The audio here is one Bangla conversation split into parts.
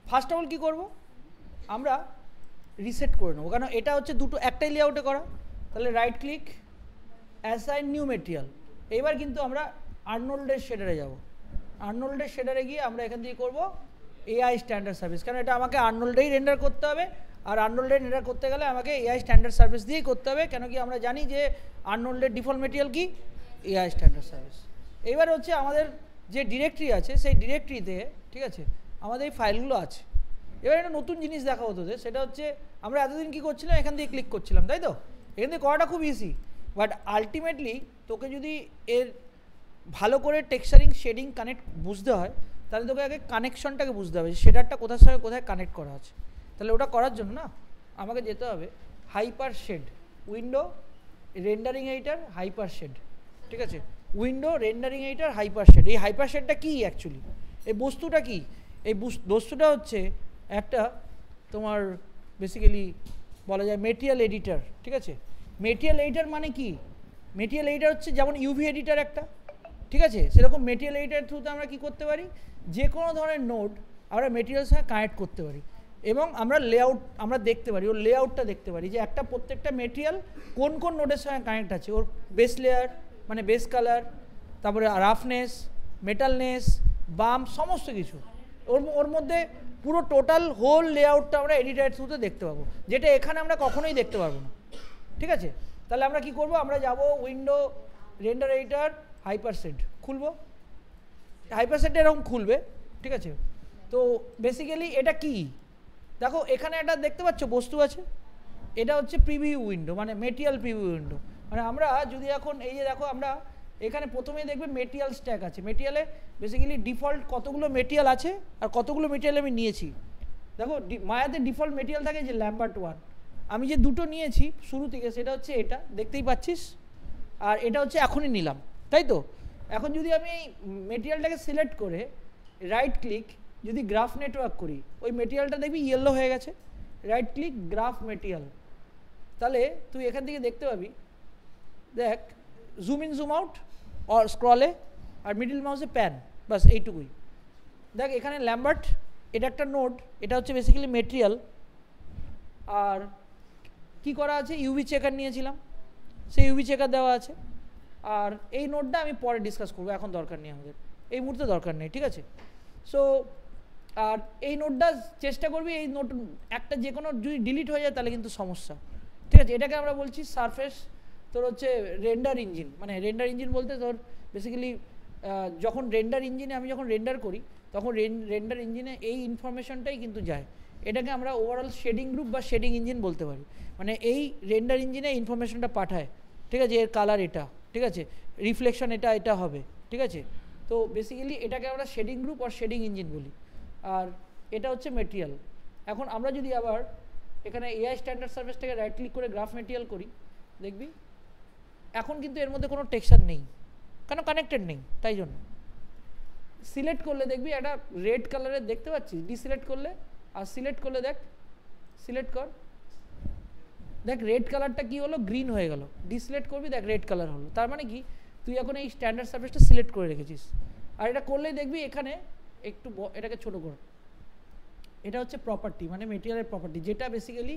ফার্স্ট অফ অল কী করবো, আমরা রিসেট করে নেবো, কারণ এটা হচ্ছে দুটো একটাই লেআউটে করা। তাহলে right click, assign new material. এইবার কিন্তু আমরা আর্নল্ডের শেডারে যাব। আর্নল্ডের শেডারে গিয়ে আমরা এখান থেকে করবো এআই স্ট্যান্ডার্ড সার্ভিস, কারণ এটা আমাকে আর্নল্ডেই রেন্ডার করতে হবে, আর আর্নল্ডে রেন্ডার করতে গেলে আমাকে এআই স্ট্যান্ডার্ড সার্ভিস দিয়েই করতে হবে, কেন কি আমরা জানি যে আর্নল্ডের ডিফল্ট মেটেরিয়াল কি এআই স্ট্যান্ডার্ড সার্ভিস। এইবার হচ্ছে আমাদের যে ডিরেক্টরি আছে সেই ডিরেক্টরিতে, ঠিক আছে, আমাদের এই ফাইলগুলো আছে। এবার একটা নতুন জিনিস দেখা হতো, সেটা হচ্ছে আমরা এতদিন কী করছিলাম, এখান থেকে ক্লিক করছিলাম, তাই তো? এখান থেকে করাটা খুব ইজি, বাট আলটিমেটলি তোকে যদি এর ভালো করে টেক্সচারিং শেডিং কানেক্ট বুঝতে হয়, তাহলে তোকে আগে কানেকশনটাকে বুঝতে হবে, শেডারটা কোথার সঙ্গে কোথায় কানেক্ট করা আছে। তাহলে ওটা করার জন্য না আমাকে যেতে হবে hyper shade, window rendering editor hyper shade, ঠিক আছে, window rendering editor hyper shade. এই হাইপার শেডটা কী অ্যাকচুয়ালি, এই বস্তুটা কি? এই বস্তুটা হচ্ছে একটা তোমার বেসিক্যালি বলা যায় মেটেরিয়াল এডিটর, ঠিক আছে। মেটেরিয়াল এডিটর মানে কি? মেটেরিয়াল এডিটর হচ্ছে যেমন ইউভি এডিটর একটা, ঠিক আছে, সেরকম মেটেরিয়াল এডিটর থ্রুতে আমরা কী করতে পারি, যে কোনো ধরনের নোড আমরা মেটেরিয়ালের সঙ্গে কানেক্ট করতে পারি, এবং আমরা লেআউট আমরা দেখতে পারি, ওর লেআউটটা দেখতে পারি যে একটা প্রত্যেকটা মেটেরিয়াল কোন কোন নোডের সঙ্গে কানেক্ট আছে, ওর বেস লেয়ার মানে বেস কালার, তারপরে রাফনেস, মেটালনেস, বাম, সমস্ত কিছু ওর মধ্যে পুরো টোটাল হোল লেআউটটা আমরা এডিটরের থ্রুতে দেখতে পাবো, যেটা এখানে আমরা কখনোই দেখতে পারবো না, ঠিক আছে। তাহলে আমরা কি করব, আমরা যাব window render editor hyper shade খুলবো, হাইপার শেডটা এরকম খুলবে, ঠিক আছে। তো বেসিক্যালি এটা কি দেখো, এখানে একটা দেখতে পাচ্ছ বস্তু আছে, এটা হচ্ছে প্রিভিউ উইন্ডো, মানে মেটেরিয়াল প্রিভিউ উইন্ডো। মানে আমরা যদি এখন এই যে দেখো, আমরা এখানে প্রথমেই দেখবে মেটেরিয়াল স্ট্যাক আছে, মেটেরিয়ালে বেসিক্যালি ডিফল্ট কতগুলো মেটেরিয়াল আছে আর কতগুলো মেটেরিয়াল আমি নিয়েছি। দেখো মায়াতে ডিফল্ট মেটেরিয়াল থাকে যে ল্যাম্বার্ট 1, আমি যে দুটো নিয়েছি শুরু থেকে সেটা হচ্ছে এটা দেখতেই পাচ্ছিস, আর এটা হচ্ছে এখনই নিলাম, তাই তো। এখন যদি আমি এই মেটেরিয়ালটাকে সিলেক্ট করে রাইট ক্লিক যদি গ্রাফ নেটওয়ার্ক করি, ওই মেটেরিয়ালটা দেখবি ইয়েলো হয়ে গেছে, রাইট ক্লিক গ্রাফ মেটেরিয়াল, তাহলে তুই এখান থেকে দেখতে পাবি, দেখ জুম ইন জুম আউট আর স্ক্রলে আর মিডল মাউসে প্যান, বাস এইটুকুই। দেখ এখানে ল্যাম্বার্ট, এটা একটা নোড, এটা হচ্ছে বেসিক্যালি মেটেরিয়াল, আর কি করা আছে, ইউভি চেকার নিয়েছিলাম, সেই ইউভি চেকার দেওয়া আছে, আর এই নোটটা আমি পরে ডিসকাস করবো, এখন দরকার নেই আমাদের, এই মুহূর্তে দরকার নেই, ঠিক আছে। সো আর এই নোটটা চেষ্টা করবি, এই নোট একটা যে কোনো যদি ডিলিট হয়ে যায় তাহলে কিন্তু সমস্যা, ঠিক আছে। এটাকে আমরা বলছি সারফেস তোর হচ্ছে রেন্ডার ইঞ্জিন, মানে রেন্ডার ইঞ্জিন বলতে তোর বেসিক্যালি যখন রেন্ডার ইঞ্জিনে আমি যখন রেন্ডার করি তখন রেন্ডার ইঞ্জিনে এই ইনফরমেশনটাই কিন্তু যায়, এটাকে আমরা ওভারঅল শেডিং গ্রুপ বা শেডিং ইঞ্জিন বলতে পারি, মানে এই রেন্ডার ইঞ্জিনে ইনফরমেশনটা পাঠায়, ঠিক আছে, এর কালার এটা, ঠিক আছে, রিফ্লেকশন এটা হবে, ঠিক আছে। তো বেসিক্যালি এটাকে আমরা শেডিং গ্রুপ আর শেডিং ইঞ্জিন বলি, আর এটা হচ্ছে মেটেরিয়াল। এখন আমরা যদি আবার এখানে এআই স্ট্যান্ডার্ড সার্ভিসটাকে রাইট ক্লিক করে গ্রাফ মেটেরিয়াল করি, দেখবি এখন কিন্তু এর মধ্যে কোনো টেক্সচার নেই, কেন কানেক্টেড নেই, তাই জন্য। সিলেক্ট করলে দেখবি একটা রেড কালারের দেখতে পাচ্ছিস, ডিসিলেক্ট করলে আর সিলেক্ট করলে দেখ, সিলেক্ট কর, দেখ রেড কালারটা কি হলো, গ্রিন হয়ে গেল, ডিসিলেক্ট করবি দেখ রেড কালার হলো, তার মানে কি তুই এখন এই স্ট্যান্ডার্ড সার্ভিসটা সিলেক্ট করে রেখেছিস। আর এটা করলেই দেখবি এখানে একটু এটাকে ছোটো কর, এটা হচ্ছে প্রপার্টি, মানে মেটেরিয়ালের প্রপার্টি, যেটা বেসিক্যালি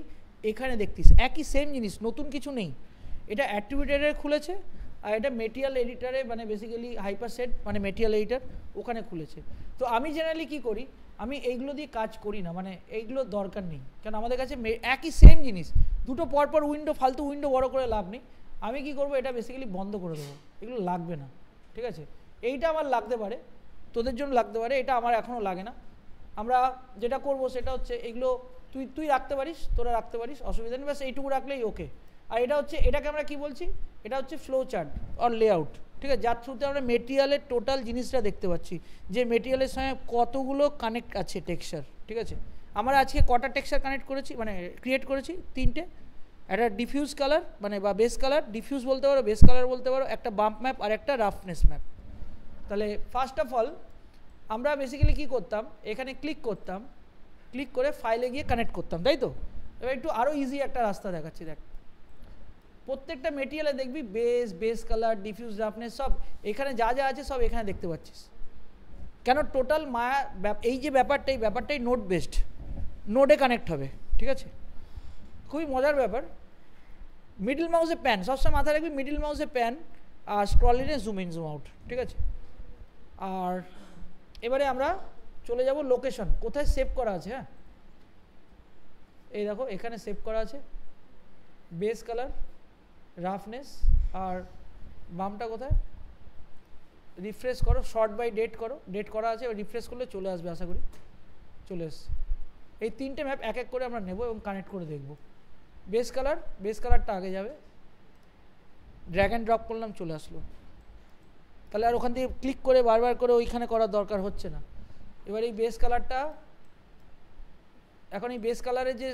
এখানে দেখতিস একই সেম জিনিস, নতুন কিছু নেই। এটা অ্যাট্রিবিউটেডে খুলেছে, আর এটা মেটেরিয়াল এডিটারে মানে বেসিক্যালি হাইপার শেড মানে মেটেরিয়াল এডিটার ওখানে খুলেছে। তো আমি জেনারেলি কী করি, আমি এইগুলো দিয়ে কাজ করি না, মানে এইগুলো দরকার নেই, কারণ আমাদের কাছে একই সেম জিনিস, দুটো পরপর উইন্ডো, ফালতু উইন্ডো বড় করে লাভ নেই। আমি কি করব, এটা বেসিক্যালি বন্ধ করে দেবো, এগুলো লাগবে না, ঠিক আছে। এইটা আমার লাগতে পারে, তোদের জন্য লাগতে পারে, এটা আমার এখনও লাগে না। আমরা যেটা করব সেটা হচ্ছে এগুলো তুই রাখতে পারিস, তোরা রাখতে পারিস, অসুবিধা নেই, ব্যাস এইটুকু রাখলেই ওকে। আর এটা হচ্ছে, এটাকে আমরা কি বলছি, এটা হচ্ছে ফ্লো চার্ট আর লেআউট, ঠিক আছে, যার থ্রুতে আমরা মেটেরিয়ালের টোটাল জিনিসটা দেখতে পাচ্ছি, যে মেটেরিয়ালের সঙ্গে কতগুলো কানেক্ট আছে টেক্সচার, ঠিক আছে। আমরা আজকে কটা টেক্সচার কানেক্ট করেছি, মানে ক্রিয়েট করেছি, 3টে। একটা ডিফিউজ কালার মানে বা বেস কালার, ডিফিউজ বলতে পারো, বেস কালার বলতে পারো, একটা বাম্প ম্যাপ আর একটা রাফনেস ম্যাপ। তাহলে ফার্স্ট অফ অল আমরা বেসিক্যালি কী করতাম, এখানে ক্লিক করতাম, ক্লিক করে ফাইলে গিয়ে কানেক্ট করতাম, তাই তো। এবার একটু আরও ইজি একটা রাস্তা দেখাচ্ছি, দেখ প্রত্যেকটা মেটেরিয়ালে দেখবি বেস কালার, ডিফিউজ, রাফনেস সব এখানে যা যা আছে সব এখানে দেখতে পাচ্ছিস, কেন টোটাল মায়া এই যে ব্যাপারটাই নোড বেসড, নোডে কানেক্ট হবে, ঠিক আছে? খুবই মজার ব্যাপার। মিডল মাউসে প্যান, সবসময় মাথায় রাখবি মিডল মাউসে প্যান আর স্ক্রলিনে জুম ইন জুম আউট, ঠিক আছে? আর এবারে আমরা চলে যাব লোকেশন, কোথায় সেভ করা আছে। হ্যাঁ, এই দেখো এখানে সেভ করা আছে, বেস কালার, রাফনেস, আর বামটা কোথায়, রিফ্রেশ করো, শর্ট বাই ডেট করো, ডেট করা আছে, রিফ্রেশ করলে চলে আসবে, আশা করি চলে এসছে। এই তিনটে ম্যাপ এক এক করে আমরা নেব এবং কানেক্ট করে দেখব। বেস কালারটা আগে যাবে, ড্র্যাগ অ্যান্ড ড্রপ করলাম, চলে আসলো। তাহলে আর ওখান থেকে ক্লিক করে বারবার করে ওইখানে করার দরকার হচ্ছে না। এবার এই বেস কালারটা, এখন এই বেস কালারের যে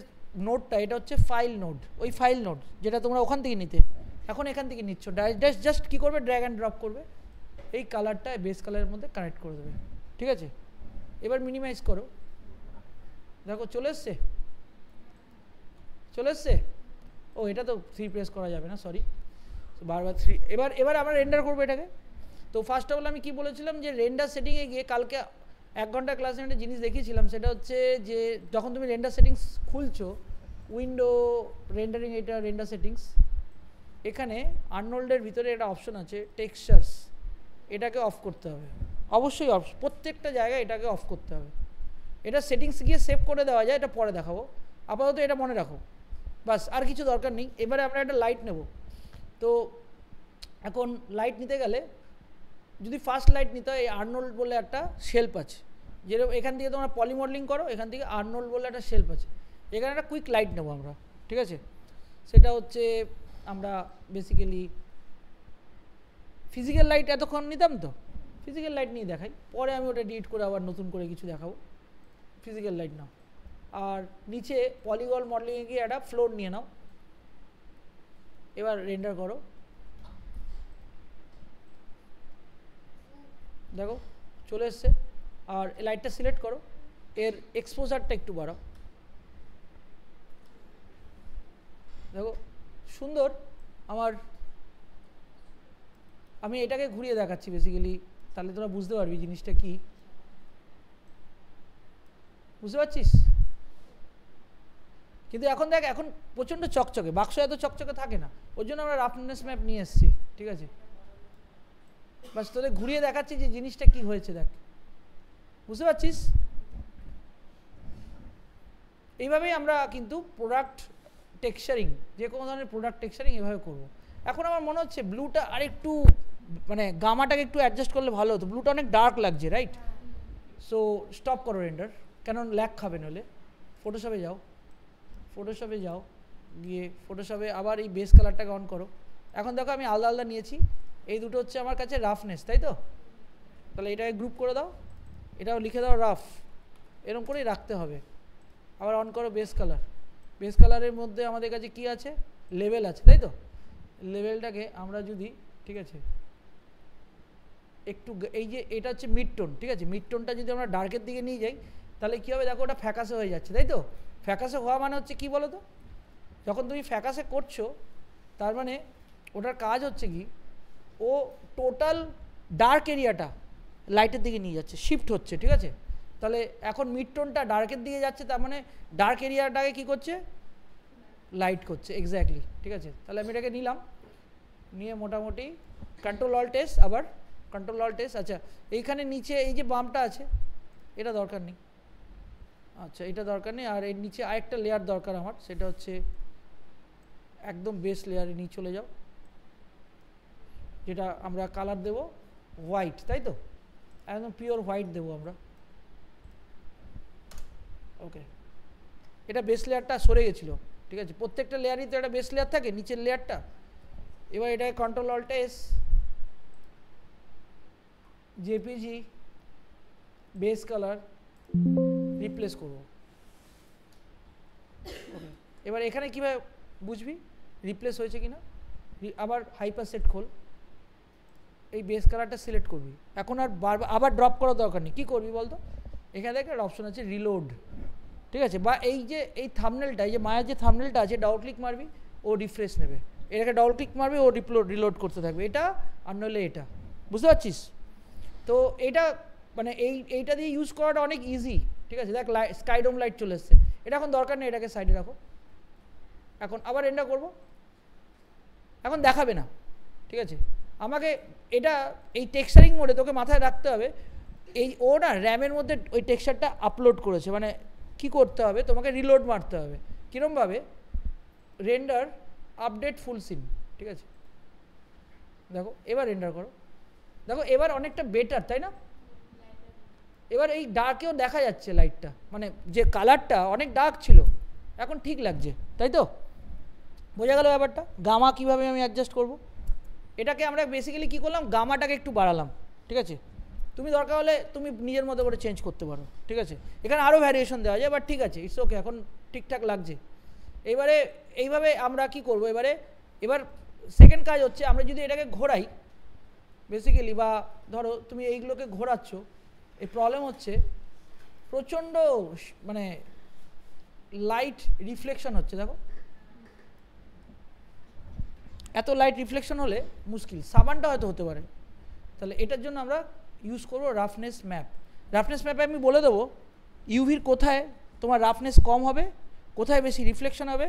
নোডটা, এটা হচ্ছে ফাইল নোড, ওই ফাইল নোড যেটা তোমরা ওখান থেকে নিতে, এখন এখান থেকে নিচ্ছ। জাস্ট কী করবে, ড্র্যাগ অ্যান্ড ড্রপ করবে, এই কালারটা বেস কালারের মধ্যে কানেক্ট করে দেবে, ঠিক আছে? এবার মিনিমাইজ করো, দেখো চলে এসছে। ও এটা তো 3 প্রেস করা যাবে না, সরি, বারবার 3। এবার আমরা রেন্ডার করবো এটাকে। তো ফার্স্ট অফ অল আমি কি বলেছিলাম, যে রেন্ডার সেটিংয়ে গিয়ে কালকে 1 ঘন্টা ক্লাসে একটা জিনিস দেখিয়েছিলাম, সেটা হচ্ছে যে যখন তুমি রেন্ডার সেটিংস খুলছো, উইন্ডো রেন্ডারিং, এটা রেন্ডার সেটিংস, এখানে আর্নল্ডের ভিতরে একটা অপশন আছে টেক্সচার্স, এটাকে অফ করতে হবে অবশ্যই, প্রত্যেকটা জায়গায় এটাকে অফ করতে হবে। এটা সেটিংস গিয়ে সেভ করে দেওয়া যায়, এটা পরে দেখাবো, আপাতত এটা মনে রাখো, বাস, আর কিছু দরকার নেই। এবারে আমরা একটা লাইট নেব। তো এখন লাইট নিতে গেলে, যদি ফার্স্ট লাইট নিতে হয়, এই আর্নল্ড বলে একটা শেল্প আছে, যেরকম এখান থেকে তোমরা পলি মডেলিং করো, এখান থেকে আর্নল্ড বলে একটা শেল্প আছে, এখানে একটা কুইক লাইট নেবো আমরা, ঠিক আছে? সেটা হচ্ছে আমরা বেসিক্যালি ফিজিক্যাল লাইট এতক্ষণ নিতাম, তো ফিজিক্যাল লাইট নিয়ে দেখাই, পরে আমি ওটা ডিলিট করে আবার নতুন করে কিছু দেখাবো। ফিজিক্যাল লাইট নাও, আর নিচে পলিগন মডেলিংয়ে গিয়ে একটা ফ্লোর নিয়ে নাও। এবার রেন্ডার করো, দেখো চলে এসছে। আর লাইটটা সিলেক্ট করো, এর এক্সপোজারটা একটু বাড়াও, দেখো সুন্দর। আমি এটাকে ঘুরিয়ে দেখাচ্ছি বেসিক্যালি, তাহলে তোরা বুঝতে পারবি জিনিসটা কি, বুঝতে পারছিস? কিন্তু এখন দেখ, এখন প্রচণ্ড চকচকে, বাক্স এত চকচকে থাকে না, ওর জন্য আমরা রাফনেস ম্যাপ নিয়ে এসেছি, ঠিক আছে? বাস তোদের ঘুরিয়ে দেখাচ্ছি যে জিনিসটা কি হয়েছে, দেখ, বুঝতে পারছিস? এইভাবেই আমরা কিন্তু প্রোডাক্ট টেক্সচারিং, যে কোনো ধরনের প্রোডাক্ট টেক্সচারিং এভাবে করবো। এখন আমার মনে হচ্ছে ব্লুটা আর একটু, মানে গামাটাকে একটু অ্যাডজাস্ট করলে ভালো হতো, ব্লুটা অনেক ডার্ক লাগছে, রাইট? সো স্টপ করো রেন্ডার, কেন ল্যাগ খাবে নলে। ফটোশপে যাও, গিয়ে ফটোশপে আবার এই বেস কালারটাকে অন করো। এখন দেখো আমি আলাদা আলাদা নিয়েছি, এই দুটো হচ্ছে আমার কাছে রাফনেস, তাই তো? তাহলে এটাকে গ্রুপ করে দাও, এটাও লিখে দাও রাফ, এরকম করেই রাখতে হবে। আবার অন করো বেস কালারের মধ্যে আমাদের কাছে কি আছে, লেভেল আছে, তাই তো? লেভেলটাকে আমরা যদি, ঠিক আছে, একটু, এই যে এটা হচ্ছে মিড টোন, ঠিক আছে, মিড টোনটা যদি আমরা ডার্কের দিকে নিয়ে যাই, তাহলে কী হবে, দেখো ওটা ফ্যাকাসে হয়ে যাচ্ছে, তাই তো? ফ্যাকাসে হওয়া মানে হচ্ছে কি বলো তো, যখন তুমি ফ্যাকাসে করছো, তার মানে ওটার কাজ হচ্ছে কি, ও টোটাল ডার্ক এরিয়াটা লাইটের দিকে নিয়ে যাচ্ছে, শিফট হচ্ছে, ঠিক আছে? তাহলে এখন মিড টোনটা ডার্কের দিকে যাচ্ছে, তার মানে ডার্ক এরিয়াটাকে কী করছে, লাইট করছে, এক্স্যাক্টলি, ঠিক আছে? তাহলে আমি এটাকে নিলাম, নিয়ে মোটামুটি কন্ট্রোল অল্ট এস, আবার কন্ট্রোল অল্ট এস। আচ্ছা, এইখানে নিচে এই যে বামটা আছে, এটা দরকার নেই, আচ্ছা এটা দরকার নেই। আর এর নিচে আরেকটা লেয়ার দরকার আমার, সেটা হচ্ছে একদম বেস লেয়ারে নিয়ে চলে যাও, যেটা আমরা কালার দেব হোয়াইট, তাই তো? একদম পিওর হোয়াইট দেবো আমরা, ওকে। এটা বেস লেয়ারটা সরে গেছিলো, ঠিক আছে? প্রত্যেকটা লেয়ারই তো একটা বেস লেয়ার থাকে, নিচের লেয়ারটা। এবার এটাকে control alt S, JPG base colour replace করব। ওকে, এবার এখানে কীভাবে বুঝবি রিপ্লেস হয়েছে কি না, আবার হাইপার সেট খোল, এই বেস কালারটা সিলেক্ট করবি। এখন আর বারবার আবার ড্রপ করার দরকার নেই। কী করবি বলতো, এখানে দেখ একটা অপশন আছে রিলোড, ঠিক আছে? বা এই যে এই থাম্বনেলটা, এই যে মায়ের যে থাম্বনেলটা আছে, ডাবল ক্লিক মারবি, ও রিফ্রেশ নেবে, এটাকে ডাবল ক্লিক মারবি, ও রিলোড করতে থাকবে, এটা আর নইলে এটা, বুঝতে পারছিস? তো এটা মানে এইটা দিয়ে ইউজ করাটা অনেক ইজি, ঠিক আছে। দেখ স্কাইডোম লাইট চলে এসছে, এটা এখন দরকার নেই, এটাকে সাইডে রাখো। এখন আবার রেন্ডার করব, এখন দেখাবে না, ঠিক আছে। আমাকে এটা এই টেক্সচারিং মোডে তোকে মাথায় রাখতে হবে, এই ও না র্যামের মধ্যে ওই টেক্সচারটা আপলোড করেছে, মানে কি করতে হবে তোমাকে রিলোড মারতে হবে। কীরমভাবে? রেন্ডার আপডেট ফুল সিন, ঠিক আছে। দেখো এবার রেন্ডার করো, দেখো এবার অনেকটা বেটার, তাই না? এবার এই ডার্কেও দেখা যাচ্ছে লাইটটা, মানে যে কালারটা অনেক ডার্ক ছিল এখন ঠিক লাগছে, তাই তো? বোঝা গেল ব্যাপারটা? গামা কীভাবে আমি অ্যাডজাস্ট করব, এটাকে আমরা বেসিক্যালি কী করলাম, গামাটাকে একটু বাড়ালাম, ঠিক আছে। তুমি দরকার হলে তুমি নিজের মতো করে চেঞ্জ করতে পারো, ঠিক আছে। এখানে আরও ভ্যারিয়েশন দেওয়া যায়, বাট ঠিক আছে, ইটস ওকে, এখন ঠিকঠাক লাগছে। এবারে এইভাবে আমরা কি করব, এবার সেকেন্ড কাজ হচ্ছে, আমরা যদি এটাকে ঘোরাই বেসিক্যালি, বা ধরো তুমি এইগুলোকে ঘোরাচ্ছ, এই প্রবলেম হচ্ছে প্রচণ্ড মানে লাইট রিফ্লেকশন হচ্ছে, দেখো এত লাইট রিফ্লেকশন হলে মুশকিল, সাবানটা হয়তো হতে পারে। তাহলে এটার জন্য আমরা ইউজ করব রাফনেস ম্যাপ। রাফনেস ম্যাপে আমি বলে দেবো ইউভির কোথায় তোমার রাফনেস কম হবে, কোথায় বেশি রিফ্লেকশন হবে,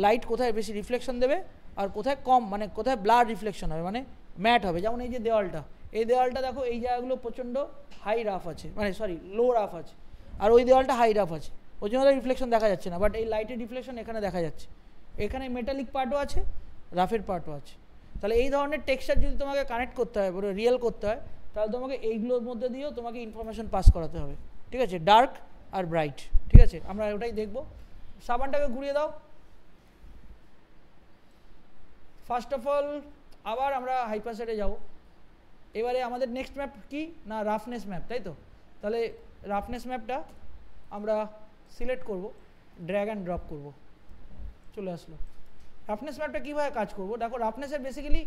লাইট কোথায় বেশি রিফ্লেকশন দেবে, আর কোথায় কম, মানে কোথায় ব্লার রিফ্লেকশন হবে, মানে ম্যাট হবে। যেমন এই যে দেওয়ালটা, এই দেওয়ালটা দেখো এই জায়গাগুলো প্রচণ্ড হাই রাফ আছে, মানে সরি লো রাফ আছে, আর ওই দেওয়ালটা হাই রাফ আছে, ওই জন্য রিফ্লেকশন দেখা যাচ্ছে না, বাট এই লাইটের রিফ্লেকশন এখানে দেখা যাচ্ছে। এখানে মেটালিক পার্টও আছে, রাফের পার্টও আছে। তাহলে এই ধরনের টেক্সচার যদি তোমাকে কানেক্ট করতে হয়, পুরো রিয়েল করতে হয়, তাহলে তোমাকে এইগুলোর মধ্যে দিয়েও তোমাকে ইনফরমেশন পাস করাতে হবে, ঠিক আছে, ডার্ক আর ব্রাইট, ঠিক আছে। আমরা ওটাই দেখব। সাবানটাকে ঘুরিয়ে দাও। ফার্স্ট অফ অল আবার আমরা হাইপারসেটে যাব। এবারে আমাদের নেক্সট ম্যাপ কি না, রাফনেস ম্যাপ, তাই তো? তাহলে রাফনেস ম্যাপটা আমরা সিলেক্ট করব, ড্র্যাগ অ্যান্ড ড্রপ করব, চলে আসলো। রাফনেস ম্যাপটা কীভাবে কাজ করবো দেখো, রাফনেসের বেসিক্যালি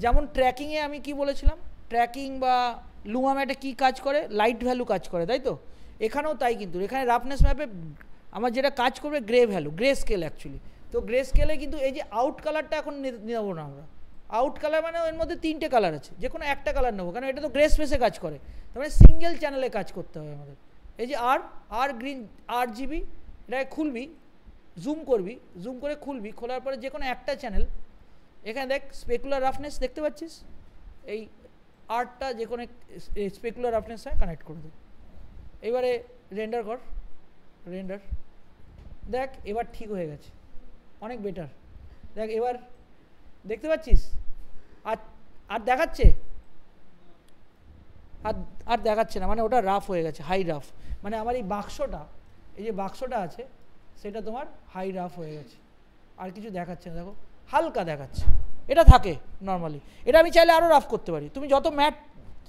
যেমন ট্র্যাকিংয়ে আমি কি বলেছিলাম, ট্র্যাকিং বা লুমা ম্যাটে কী কাজ করে, লাইট ভ্যালু কাজ করে, তাই তো? এখানেও তাই, কিন্তু এখানে রাফনেস ম্যাপে আমার যেটা কাজ করবে grey value, grey scale actually. তো গ্রে স্কেলে কিন্তু এই যে আউট কালারটা এখন নেব না আমরা, আউট কালার মানে এর মধ্যে 3টে কালার আছে, যে কোনো একটা কালার নেবো, কারণ এটা তো গ্রে স্পেসে কাজ করে, তার মানে সিঙ্গেল চ্যানেলে কাজ করতে হবে আমাদের। এই যে আর গ্রিন RGB, এটাকে খুলবি, জুম করবি, জুম করে খুলবি, খোলার পরে যে কোনো একটা চ্যানেল, এখানে দেখ স্পেকুলার রাফনেস দেখতে পাচ্ছিস, এই আর্টটা যে কোনো স্পেকুলার রাফনেস হয় কানেক্ট করে দেবে। এবারে রেন্ডার কর, রেন্ডার, দেখ এবার ঠিক হয়ে গেছে, অনেক বেটার। দেখ এবার দেখতে পাচ্ছিস, আর দেখাচ্ছে, আর দেখাচ্ছে না, মানে ওটা রাফ হয়ে গেছে, হাই রাফ, মানে আমার এই বাক্সটা, এই যে বাক্সটা আছে সেটা তোমার হাই রাফ হয়ে গেছে, আর কিছু দেখাচ্ছে না, দেখো হালকা দেখাচ্ছে। এটা থাকে নর্মালি, এটা আমি চাইলে আরও রাফ করতে পারি। তুমি যত ম্যাট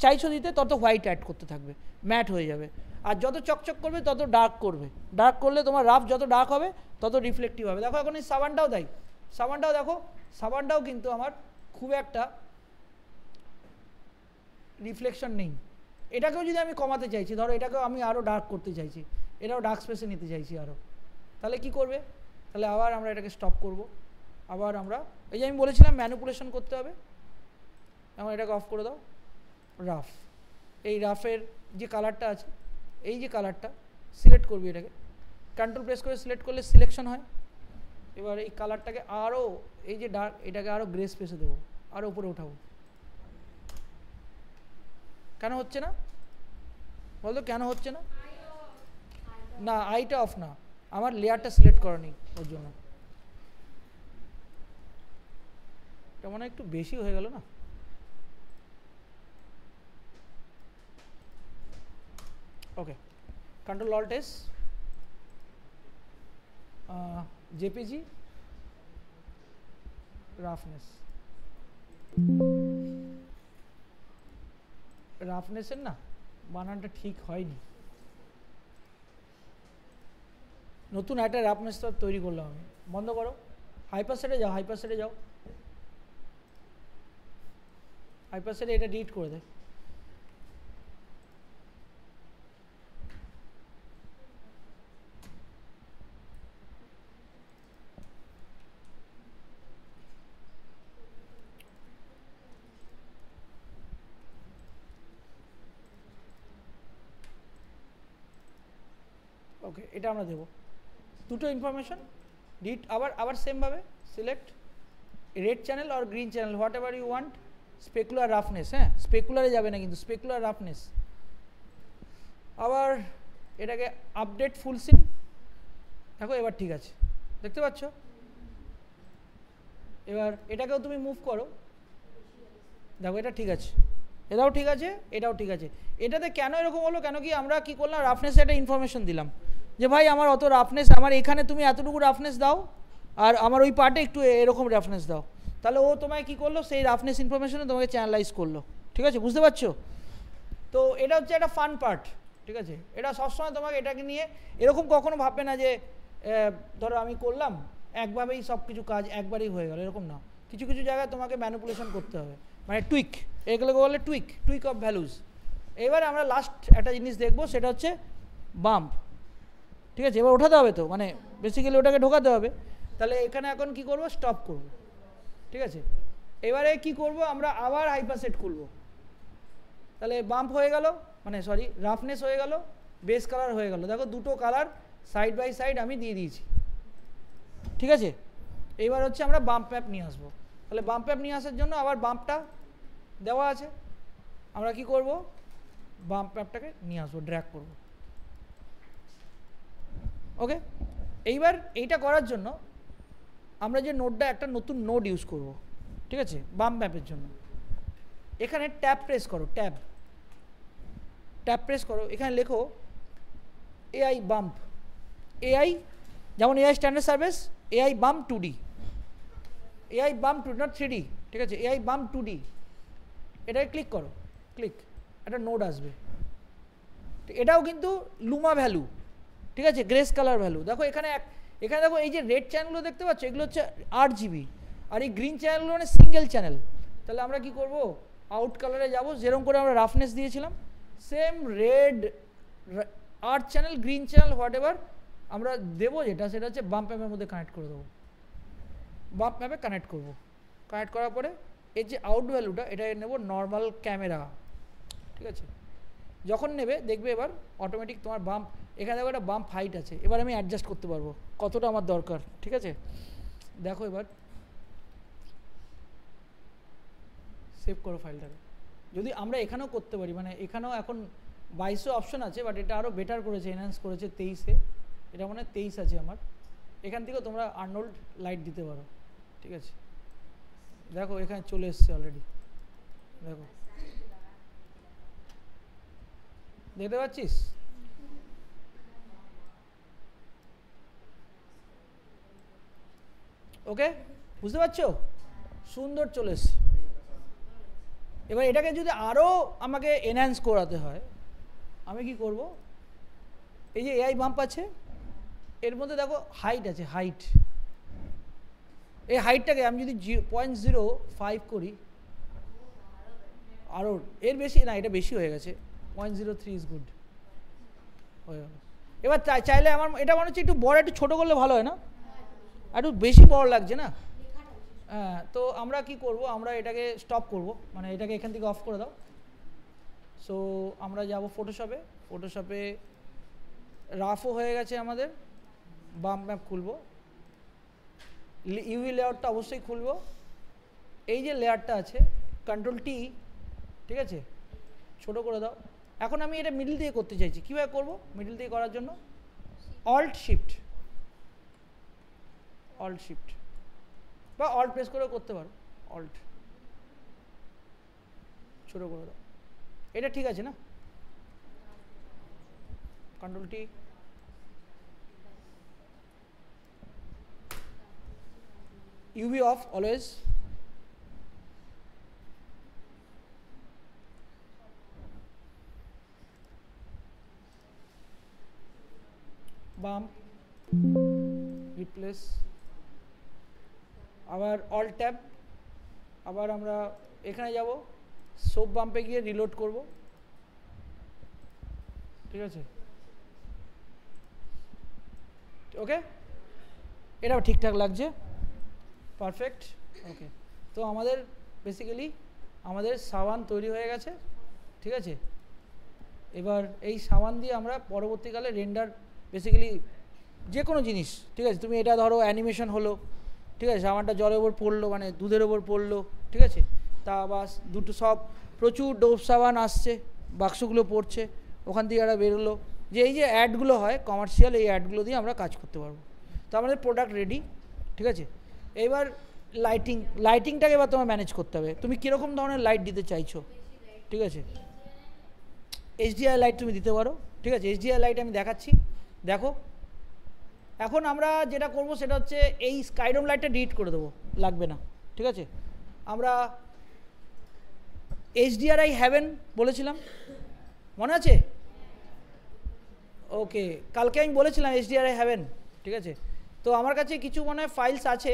চাইছো দিতে তত হোয়াইট অ্যাড করতে থাকবে, ম্যাট হয়ে যাবে। আর যত চকচক করবে তত ডার্ক করবে, ডার্ক করলে তোমার রাফ যত ডার্ক হবে তত রিফ্লেক্টিভ হবে। দেখো এখন এই সাবানটাও দেয়, সাবানটাও দেখো, সাবানটাও কিন্তু আমার খুব একটা রিফ্লেকশন নেই। এটাকেও যদি আমি কমাতে চাইছি, ধরো এটাকেও আমি আরও ডার্ক করতে চাইছি, এটাও ডার্ক স্পেসে নিতে চাইছি আরও, তাহলে কি করবে? তাহলে আবার আমরা এটাকে স্টপ করব, আবার আমরা এই যে আমি বলেছিলাম ম্যানিপুলেশন করতে হবে, এখন এটাকে অফ করে দাও। রাফ, এই রাফের যে কালারটা আছে, এই যে কালারটা সিলেক্ট করবি, এটাকে কন্ট্রোল প্রেস করে সিলেক্ট করলে সিলেকশন হয়। এবার এই কালারটাকে আরও, এই যে ডার্ক, এটাকে আরও গ্রে স্পেসে দেবো, আরও উপরে উঠাবো। কেন হচ্ছে না বলতো, কেন হচ্ছে না? না আইটা অফ না, আমার লেয়ারটা সিলেক্ট করা নেই, ওর জন্য। এটা মনে হয় একটু বেশি হয়ে গেল না? Okay, control alt S, JPEG, roughness. রাফনেসের না বানানটা ঠিক হয়নি, নতুন একটা রাফনেস তৈরি করলাম আমি। বন্ধ করো, হাইপারসেটে যাও, হাইপারসেটে যাও, হাইপারসেটে এটা ডিলিট করে দেয়। ওকে, এটা আমরা দেবো দুটো ইনফরমেশন। ডিট আবার সেমভাবে select red channel or green channel, whatever you want. Specular roughness, হ্যাঁ স্পেকুলারে যাবে না কিন্তু, স্পেকুলার রাফনেস। আবার এটাকে আপডেট ফুল সিন, দেখো এবার ঠিক আছে, দেখতে পাচ্ছ। এবার এটাকেও তুমি মুভ করো, দেখো এটা ঠিক আছে, এটাও ঠিক আছে, এটাও ঠিক আছে। এটাতে কেন এরকম হলো, কেন কি আমরা কি করলাম, রাফনেসে একটা ইনফরমেশন দিলাম যে ভাই আমার অত রাফনেস, আমার এখানে তুমি এতটুকু রাফনেস দাও আর আমার ওই পার্টে একটু এরকম রাফনেস দাও, তাহলে ও তোমায় কি করলো, সেই রাফনেস ইনফরমেশনে তোমাকে চ্যানেলাইজ করলো। ঠিক আছে, বুঝতে পারছো? তো এটা হচ্ছে একটা ফান পার্ট। ঠিক আছে, এটা সবসময় তোমাকে এটাকে নিয়ে এরকম কখনো ভাববে না যে ধরো আমি করলাম একভাবেই সব কিছু কাজ একবারই হয়ে গেল, এরকম না। কিছু কিছু জায়গায় তোমাকে ম্যানিপুলেশন করতে হবে, মানে টুইক, এগুলোকে বলে টুইক অফ ভ্যালুজ। এবার আমরা লাস্ট একটা জিনিস দেখবো, সেটা হচ্ছে বাম্প। ঠিক আছে, এবার ওঠাতে হবে তো, মানে বেসিক্যালি ওটাকে ঢোকাতে হবে। তাহলে এখানে এখন কি করব, স্টপ করব। ঠিক আছে, এবারে কি করব, আমরা আবার হাইপারসেট খুলব। তাহলে বাম্প হয়ে গেল, মানে সরি রাফনেস হয়ে গেল, বেস কালার হয়ে গেল। দেখো দুটো কালার সাইড বাই সাইড আমি দিয়ে দিয়েছি। ঠিক আছে, এইবার হচ্ছে আমরা বাম্প ম্যাপ নিয়ে আসবো। তাহলে বাম্প ম্যাপ নিয়ে আসার জন্য আবার বাম্পটা দেওয়া আছে, আমরা কি করব, বাম্প ম্যাপটাকে নিয়ে আসবো, ড্র্যাগ করব। ওকে, এইবার এইটা করার জন্য আমরা যে নোডটা, একটা নতুন নোড ইউজ করব। ঠিক আছে, বাম্প ম্যাপের জন্য এখানে ট্যাব প্রেস করো, ট্যাব প্রেস করো, এখানে লেখো এআই বাম্প। এআই যেমন AI standard service, AI bump 2D, AI bump 2D, not 3D। ঠিক আছে, এআই বাম্প 2D, এটাকে ক্লিক করো, ক্লিক, একটা নোড আসবে। এটাও কিন্তু লুমা ভ্যালু, ঠিক আছে, গ্রেস কালার ভ্যালু। দেখো এখানে এখানে দেখো এই যে রেড চ্যানেলগুলো দেখতে পাচ্ছ, এগুলো হচ্ছে 8 GB, আর এই গ্রিন চ্যানেলগুলো মানে সিঙ্গেল চ্যানেল। তাহলে আমরা কি করব, আউট কালারে যাব, যেরকম করে আমরা রাফনেস দিয়েছিলাম same red 8 channel, green channel, what ever আমরা দেবো, যেটা সেটা হচ্ছে বাম্প ম্যাপের মধ্যে কানেক্ট করে দেবো। বাম্প ম্যাপে কানেক্ট করব, কানেক্ট করার পরে এই যে আউট ভ্যালুটা, এটা নেব নর্মাল ক্যামেরা। ঠিক আছে, যখন নেবে দেখবে এবার অটোমেটিক তোমার বাম্প, এখানে দেখো একটা বাম্প হাইট আছে, এবার আমি অ্যাডজাস্ট করতে পারবো কতটা আমার দরকার। ঠিক আছে, দেখো এবার সেভ করো ফাইলটাকে। যদি আমরা এখানেও করতে পারি, মানে এখানেও এখন 22 অপশন আছে, বাট এটা আরও বেটার করেছে, এনহ্যান্স করেছে 23-এ, এটা মনে হয় 23 আছে আমার। এখান থেকেও তোমরা আর্নল্ড লাইট দিতে পারো। ঠিক আছে, দেখো এখানে চলে এসছে অলরেডি, দেখো দেখতে পাচ্ছিস? ওকে, বুঝতে পারছো? সুন্দর চলে এসছে। এবার এটাকে যদি আরও আমাকে এনহ্যান্স করাতে হয়, আমি কি করব, এই যে এআই বাম্প আছে, এর মধ্যে দেখো হাইট আছে, হাইট, এই হাইটটাকে আমি যদি 0.05 করি, আরও এর বেশি না, এটা বেশি হয়ে গেছে, 0.03 ইজ গুড হয়ে গেল। এবার চাইলে আমার এটা মনে হচ্ছে একটু বড়, একটু ছোটো করলে ভালো হয় না, একটু বেশি বড় লাগছে না? হ্যাঁ, তো আমরা কি করব, আমরা এটাকে স্টপ করব, মানে এটাকে এখান থেকে অফ করে দাও। সো আমরা যাব ফটোশপে, ফটোশপে রাফও হয়ে গেছে আমাদের, বাম্প ম্যাপ খুলবো, ইউভি লেয়ারটা অবশ্যই খুলবো। এই যে লেয়ারটা আছে, Ctrl+T, ঠিক আছে, ছোটো করে দাও। এখন আমি এটা মিডল দিয়ে করতে চাইছি, কীভাবে করবো মিডল দিয়ে করার জন্য? অল্ট শিফট বা অল্ট প্রেস করেও করতে পারো, অল্ট, ছোটো করে দাও। এটা ঠিক আছে না? Ctrl+T, UV off always, bump, replace, আবার অল ট্যাব, আবার আমরা এখানে যাব, সোপ বাম্পে গিয়ে রিলোড করব। ঠিক আছে, ওকে, এটাও ঠিকঠাক লাগছে, পারফেক্ট। ওকে, তো আমাদের বেসিক্যালি আমাদের সাবান তৈরি হয়ে গেছে। ঠিক আছে, এবার এই সাবান দিয়ে আমরা পরবর্তীকালে রেন্ডার বেসিক্যালি যে কোনো জিনিস, ঠিক আছে, তুমি এটা ধরো অ্যানিমেশন হলো, ঠিক আছে, সাবানটা জলের ওপর পড়লো, মানে দুধের ওপর পড়লো, ঠিক আছে, তা বাস দুটো সব প্রচুর ডোভ সাবান আসছে, বাক্সগুলো পড়ছে, ওখান থেকে একটা বেরোলো, যে এই যে অ্যাডগুলো হয় কমার্শিয়াল, এই অ্যাডগুলো দিয়ে আমরা কাজ করতে পারবো। তো আমাদের প্রোডাক্ট রেডি, ঠিক আছে। এবার লাইটিংটাকে এবার তোমার ম্যানেজ করতে হবে, তুমি কীরকম ধরনের লাইট দিতে চাইছো, ঠিক আছে। এইচডিআই লাইট তুমি দিতে পারো, ঠিক আছে, এইচডিআই লাইট আমি দেখাচ্ছি, দেখো। এখন আমরা যেটা করব সেটা হচ্ছে এই স্কাইডোম লাইটটা ডিলিট করে দেবো, লাগবে না, ঠিক আছে। আমরা এইচডিআরআই হ্যাভেন বলেছিলাম, মনে আছে? ওকে, কালকে আমি বলেছিলাম এইচডিআরআই হ্যাভেন, ঠিক আছে। তো আমার কাছে কিছু মনে হয় ফাইলস আছে,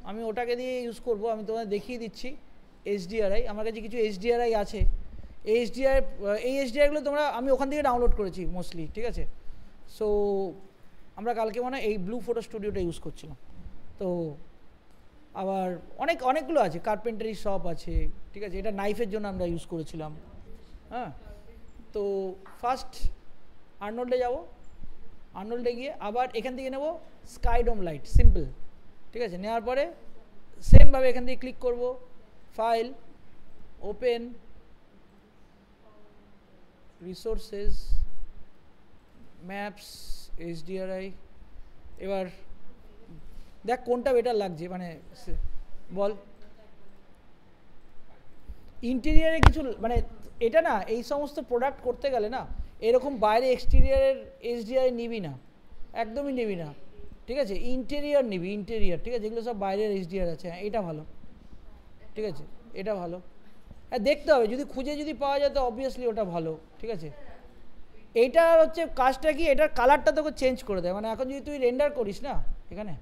আমি ওটাকে দিয়ে ইউজ করব, আমি তোমাদের দেখিয়ে দিচ্ছি। এইচডিআরআই, আমার কাছে কিছু এইচডিআরআই আছে, এই এইচডিআরআইগুলো তোমরা আমি ওখান থেকে ডাউনলোড করেছি মোস্টলি, ঠিক আছে। সো আমরা কালকে মনে হয় এই ব্লু ফটো স্টুডিওটা ইউজ করছিলাম। তো আবার অনেকগুলো আছে, কার্পেন্টারি শপ আছে, ঠিক আছে, এটা নাইফের জন্য আমরা ইউজ করেছিলাম। হ্যাঁ, তো ফার্স্ট আর্নল্ডে যাব, আর্নল্ডে গিয়ে আবার এখান থেকে নেব স্কাইডোম লাইট, সিম্পল, ঠিক আছে। নেওয়ার পরে সেমভাবে এখান থেকে ক্লিক করব, file, open, resources, maps, HDRI. এবার দেখ কোনটা বেটার লাগছে, মানে বল। ইন্টেরিয়ারে কিছু মানে এটা না, এই সমস্ত প্রোডাক্ট করতে গেলে না এরকম বাইরে এক্সটেরিয়ারের এইচডিআরআই নিবি না, একদমই নিবি না, ঠিক আছে। ইন্টেরিয়ার নিবি, ইন্টেরিয়ার, ঠিক আছে, যেগুলো সব বাইরের এইচডিআর আছে, হ্যাঁ এটা ভালো, ঠিক আছে, এটা ভালো। হ্যাঁ দেখতে হবে, যদি খুঁজে যদি পাওয়া যায় তো অবভিয়াসলি ওটা ভালো, ঠিক আছে। এইটার হচ্ছে কাজটা কি, এটার কালারটা তোকে চেঞ্জ করে দেয়, মানে এখন যদি তুই রেন্ডার করিস না এখানে,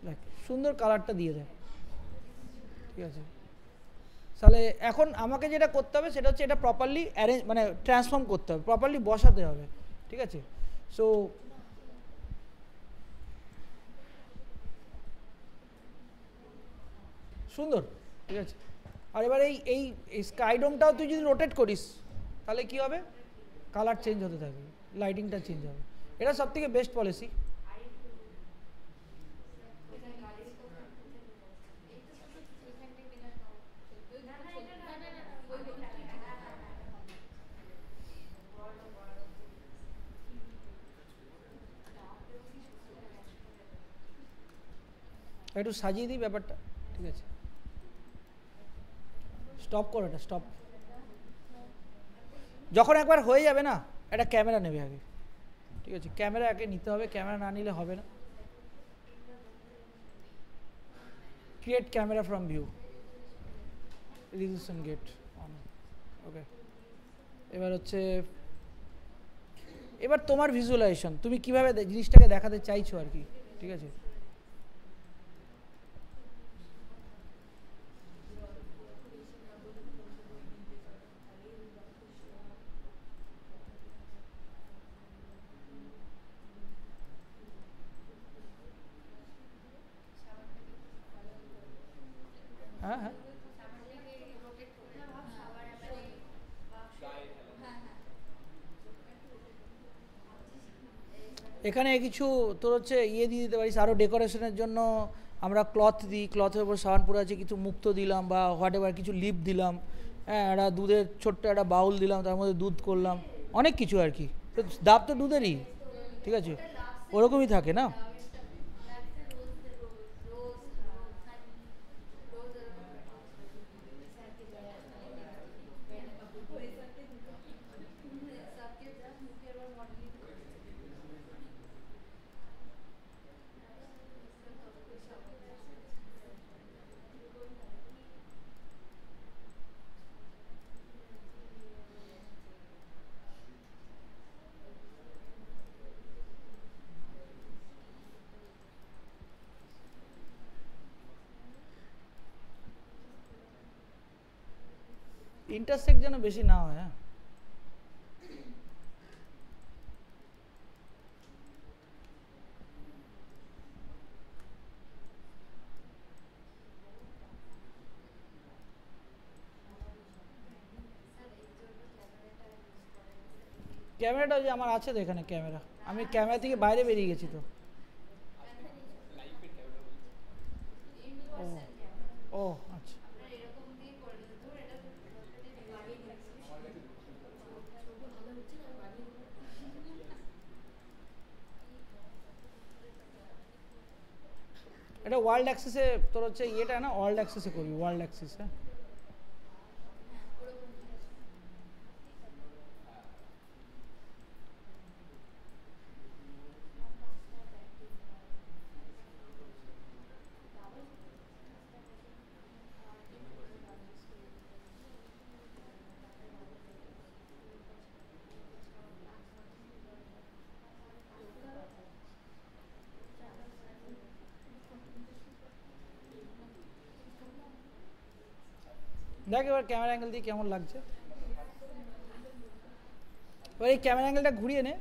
দেখ সুন্দর কালারটা দিয়ে দেয়, ঠিক আছে। তাহলে এখন আমাকে যেটা করতে হবে সেটা হচ্ছে এটা প্রপারলি অ্যারেঞ্জ, মানে ট্রান্সফর্ম করতে হবে, প্রপারলি বসাতে হবে, ঠিক আছে। সো সুন্দর, ঠিক আছে। আর এবার এই স্কাইডোমটাও তুই যদি রোটেট করিস তাহলে কি হবে, কালার চেঞ্জ হতে থাকবে, লাইটিংটা চেঞ্জ হবে, এটা সব থেকে বেস্ট পলিসি। একটু সাজিয়ে দিই ব্যাপারটা, ঠিক আছে। স্টপ করো, এটা স্টপ। যখন একবার হয়ে যাবে না, একটা ক্যামেরা নেবে আগে, ঠিক আছে, ক্যামেরা আগে নিতে হবে, ক্যামেরা না নিলে হবে না। Create camera from view, resolution get on, okay. এবার হচ্ছে এবার তোমার ভিজুয়ালাইজেশন, তুমি কিভাবে জিনিসটাকে দেখাতে চাইছো আর কি, ঠিক আছে। হ্যাঁ হ্যাঁ, এখানে কিছু তোর হচ্ছে ইয়ে দিয়ে দিতে পারিস, আরও ডেকোরেশনের জন্য আমরা ক্লথ দিই, ক্লথের উপর সাবান পরে আছে, কিছু মুক্তো দিলাম বা হোয়াট এভার, কিছু লিপ দিলাম, হ্যাঁ, একটা দুধের ছোট্ট একটা বাউল দিলাম, তার মধ্যে দুধ করলাম, অনেক কিছু আর কি। তো ডাব তো দুধেরই, ঠিক আছে, ওরকমই থাকে না। ইন্টারসেক্ট যেন বেশি না হয়, হ্যাঁ। ক্যামেরাটা যে আমার আছে তো এখানে ক্যামেরা, আমি ক্যামেরা থেকে বাইরে বেরিয়ে গেছি তো। ও আচ্ছা, এটা ওয়ার্ল্ড অ্যাক্সেসে তোর হচ্ছে ইয়েটা না, ওয়ার্ল্ড অ্যাক্সেসে করবি, ওয়ার্ল্ড অ্যাক্সেস। হ্যাঁ দেখ এবার ক্যামেরা অ্যাঙ্গেল দিয়ে কেমন লাগছে। এবার এই ক্যামেরা অ্যাঙ্গেলটা ঘুরিয়ে নে।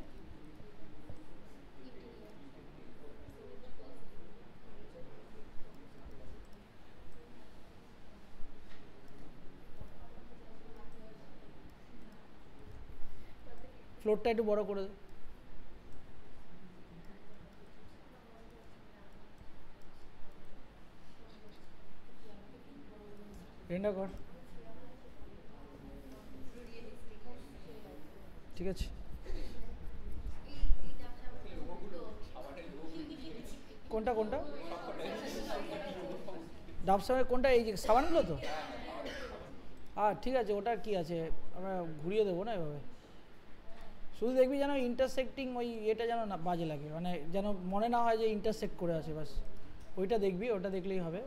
ফ্লোরটা একটু বড় করে দে। রেন্ডার কর, ঠিক আছে। কোনটা কোনটা ডাব সাবানের কোনটা, এই যে সাবানগুলো তো? ঠিক আছে, ওটার কি আছে, আমরা ঘুরিয়ে দেবো না এভাবে। শুধু দেখবি যেন ইন্টারসেক্টিং ওই এটা যেন না বাজে লাগে, মানে যেন মনে না হয় যে ইন্টারসেক্ট করে আছে, বাস ওইটা দেখবি, ওটা দেখলেই হবে।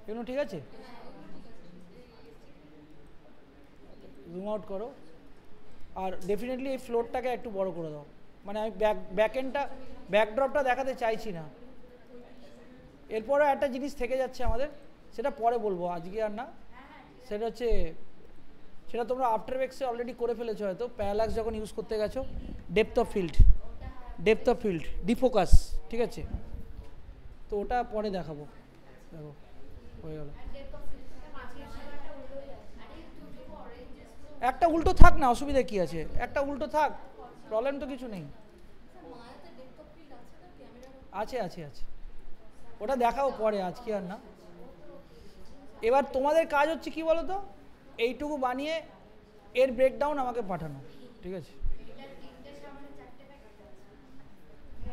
এগুলো ঠিক আছে, জুম আউট করো। আর ডেফিনেটলি এই ফ্লোরটাকে একটু বড় করে দাও, মানে আমি ব্যাকএন্ডটা ব্যাকড্রপটা দেখাতে চাইছি না। এরপরে একটা জিনিস থেকে যাচ্ছে আমাদের, সেটা পরে বলবো, আজকে আর না। সেটা হচ্ছে, সেটা তোমরা আফটার এফেক্টসে অলরেডি করে ফেলেছো হয়তো, প্যারালাক্স যখন ইউজ করতে গেছো। ডেপথ অফ ফিল্ড ডিফোকাস, ঠিক আছে, তো ওটা পরে দেখাবো। দেখো হয়ে গেল। একটা উল্টো থাক না, অসুবিধা কি আছে, একটা উল্টো থাক, প্রবলেম তো কিছু নেই। আছে আছে আছে, ওটা দেখাও পরে, আজকে আর না। এবার তোমাদের কাজ হচ্ছে কি বলো তো, এইটুকু বানিয়ে এর ব্রেকডাউন আমাকে পাঠানো, ঠিক আছে।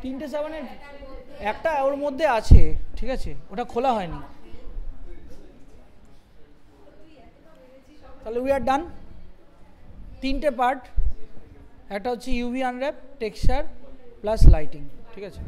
3টে সাবানের একটা ওর মধ্যে আছে, ঠিক আছে, ওটা খোলা হয়নি। তাহলে উই আর ডান। 3টে পার্ট, একটা হচ্ছে UV unwrap, texture plus lighting, ঠিক আছে।